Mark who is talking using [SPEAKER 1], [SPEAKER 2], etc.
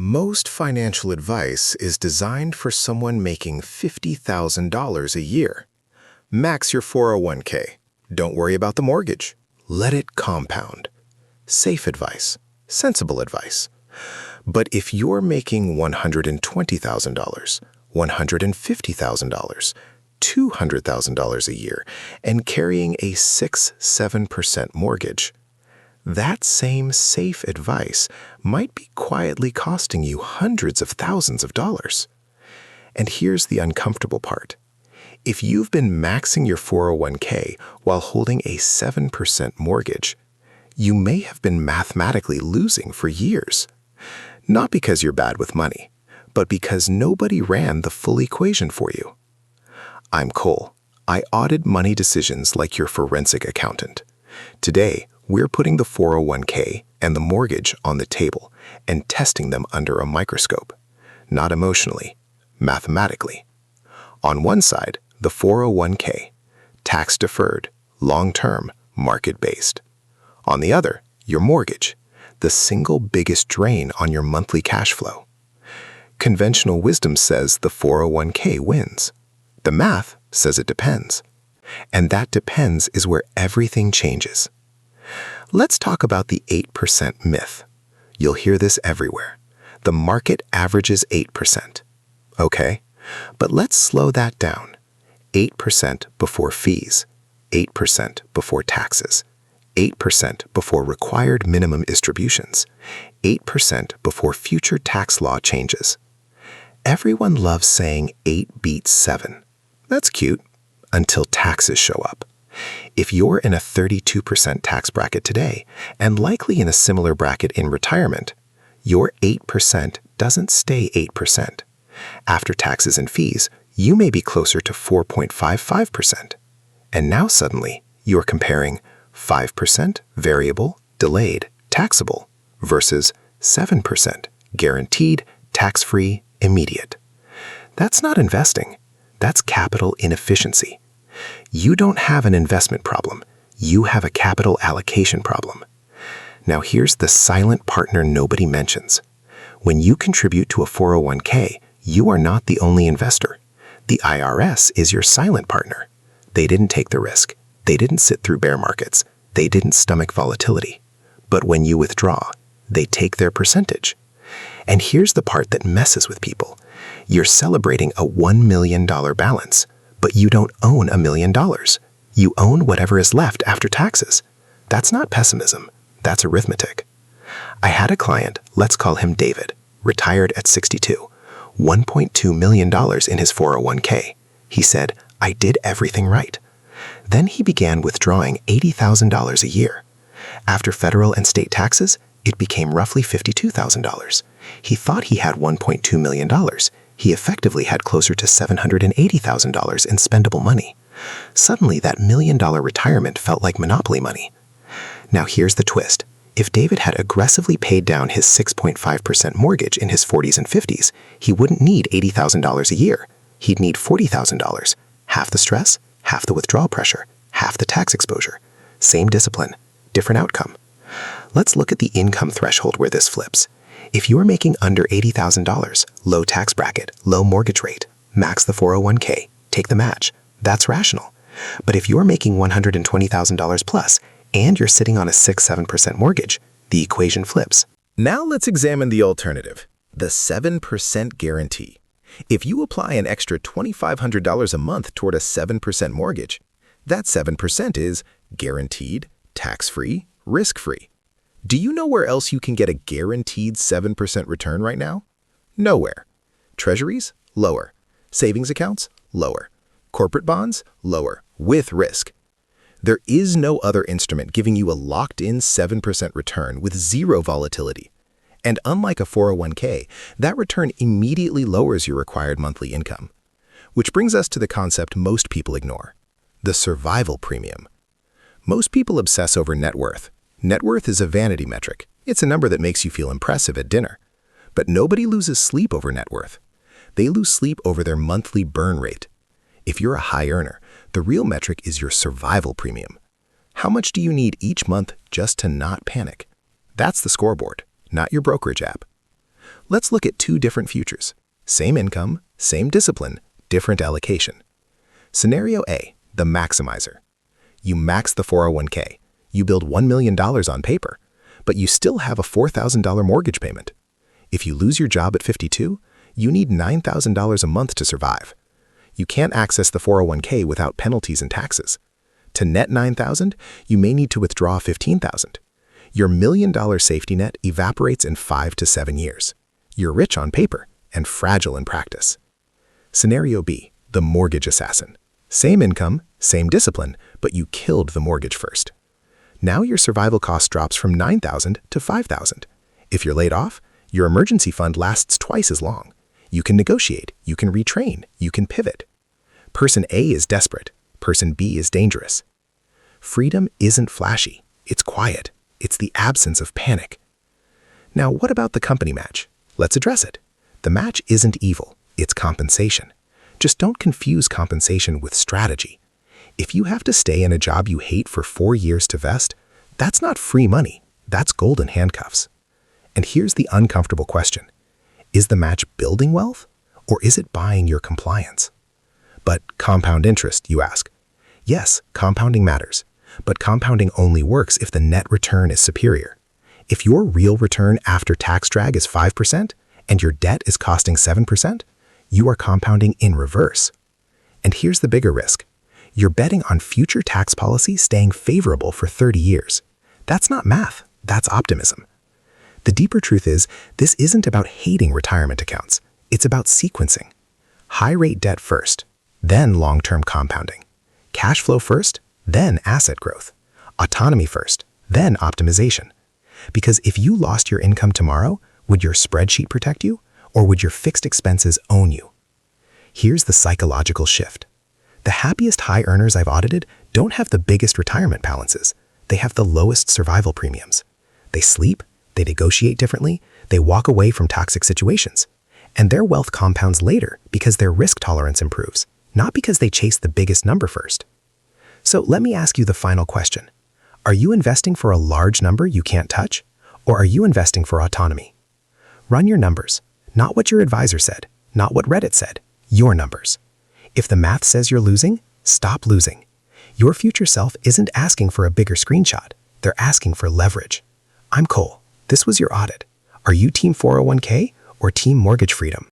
[SPEAKER 1] Most financial advice is designed for someone making $50,000 a year. Max your 401k. Don't worry about the mortgage. Let it compound. Safe advice. Sensible advice. But if you're making $120,000, $150,000, $200,000 a year, and carrying a 6-7% mortgage, that same safe advice might be quietly costing you hundreds of thousands of dollars. And here's the uncomfortable part. If you've been maxing your 401k while holding a 7% mortgage, you may have been mathematically losing for years. Not because you're bad with money, but because nobody ran the full equation for you. I'm Cole. I audit money decisions like your forensic accountant. Today, we're putting the 401k and the mortgage on the table and testing them under a microscope, not emotionally, mathematically. On one side, the 401k, tax-deferred, long-term, market-based. On the other, your mortgage, the single biggest drain on your monthly cash flow. Conventional wisdom says the 401k wins. The math says it depends. And that depends is where everything changes. Let's talk about the 8% myth. You'll hear this everywhere. The market averages 8%. Okay, but let's slow that down. 8% before fees, 8% before taxes, 8% before required minimum distributions, 8% before future tax law changes. Everyone loves saying 8 beats 7. That's cute, until taxes show up. If you're in a 32% tax bracket today, and likely in a similar bracket in retirement, your 8% doesn't stay 8%. After taxes and fees, you may be closer to 4.55%. And now suddenly, you're comparing 5% variable, delayed, taxable, versus 7% guaranteed, tax-free, immediate. That's not investing. That's capital inefficiency. You don't have an investment problem. You have a capital allocation problem. Now here's the silent partner nobody mentions. When you contribute to a 401k, you are not the only investor. The IRS is your silent partner. They didn't take the risk. They didn't sit through bear markets. They didn't stomach volatility. But when you withdraw, they take their percentage. And here's the part that messes with people. You're celebrating a $1 million balance, but you don't own $1 million. You own whatever is left after taxes. That's not pessimism. That's arithmetic. I had a client, let's call him David, retired at 62, $1.2 million in his 401k. He said, I did everything right. Then he began withdrawing $80,000 a year. After federal and state taxes, it became roughly $52,000. He thought he had $1.2 million. He effectively had closer to $780,000 in spendable money. Suddenly, that $1 million retirement felt like monopoly money. Now here's the twist. If David had aggressively paid down his 6.5% mortgage in his 40s and 50s, he wouldn't need $80,000 a year. He'd need $40,000. Half the stress, half the withdrawal pressure, half the tax exposure. Same discipline, different outcome. Let's look at the income threshold where this flips. If you're making under $80,000, low tax bracket, low mortgage rate, max the 401k, take the match. That's rational. But if you're making $120,000 plus and you're sitting on a 6-7% mortgage, the equation flips.
[SPEAKER 2] Now let's examine the alternative, the 7% guarantee. If you apply an extra $2,500 a month toward a 7% mortgage, that 7% is guaranteed, tax-free, risk-free. Do you know where else you can get a guaranteed 7% return right now? Nowhere. Treasuries? Lower. Savings accounts? Lower. Corporate bonds? Lower, with risk. There is no other instrument giving you a locked-in 7% return with zero volatility. And unlike a 401k, that return immediately lowers your required monthly income. Which brings us to the concept most people ignore, the survival premium. Most people obsess over net worth. Net worth is a vanity metric. It's a number that makes you feel impressive at dinner. But nobody loses sleep over net worth. They lose sleep over their monthly burn rate. If you're a high earner, the real metric is your survival premium. How much do you need each month just to not panic? That's the scoreboard, not your brokerage app.
[SPEAKER 1] Let's look at two different futures. Same income, same discipline, different allocation. Scenario A, the maximizer. You max the 401k. You build $1 million on paper, but you still have a $4,000 mortgage payment. If you lose your job at 52, you need $9,000 a month to survive. You can't access the 401k without penalties and taxes. To net $9,000, you may need to withdraw $15,000. Your $1 million safety net evaporates in 5 to 7 years. You're rich on paper and fragile in practice. Scenario B, the mortgage assassin. Same income, same discipline, but you killed the mortgage first. Now your survival cost drops from $9,000 to $5,000. If you're laid off, your emergency fund lasts twice as long. You can negotiate, you can retrain, you can pivot. Person A is desperate, person B is dangerous. Freedom isn't flashy, it's quiet. It's the absence of panic. Now, what about the company match? Let's address it. The match isn't evil, it's compensation. Just don't confuse compensation with strategy. If you have to stay in a job you hate for 4 years to vest, that's not free money, that's golden handcuffs. And here's the uncomfortable question. Is the match building wealth, or is it buying your compliance? But compound interest, you ask. Yes, compounding matters, but compounding only works if the net return is superior. If your real return after tax drag is 5% and your debt is costing 7%, you are compounding in reverse. And here's the bigger risk. You're betting on future tax policy staying favorable for 30 years. That's not math, that's optimism. The deeper truth is, this isn't about hating retirement accounts. It's about sequencing. High-rate debt first, then long-term compounding. Cash flow first, then asset growth. Autonomy first, then optimization. Because if you lost your income tomorrow, would your spreadsheet protect you, or would your fixed expenses own you? Here's the psychological shift. The happiest high earners I've audited don't have the biggest retirement balances. They have the lowest survival premiums. They sleep, they negotiate differently, they walk away from toxic situations. And their wealth compounds later because their risk tolerance improves, not because they chase the biggest number first. So let me ask you the final question. Are you investing for a large number you can't touch, or are you investing for autonomy? Run your numbers, not what your advisor said, not what Reddit said, your numbers. If the math says you're losing, stop losing. Your future self isn't asking for a bigger screenshot, they're asking for leverage. I'm Cole, this was your audit. Are you team 401k or team mortgage freedom?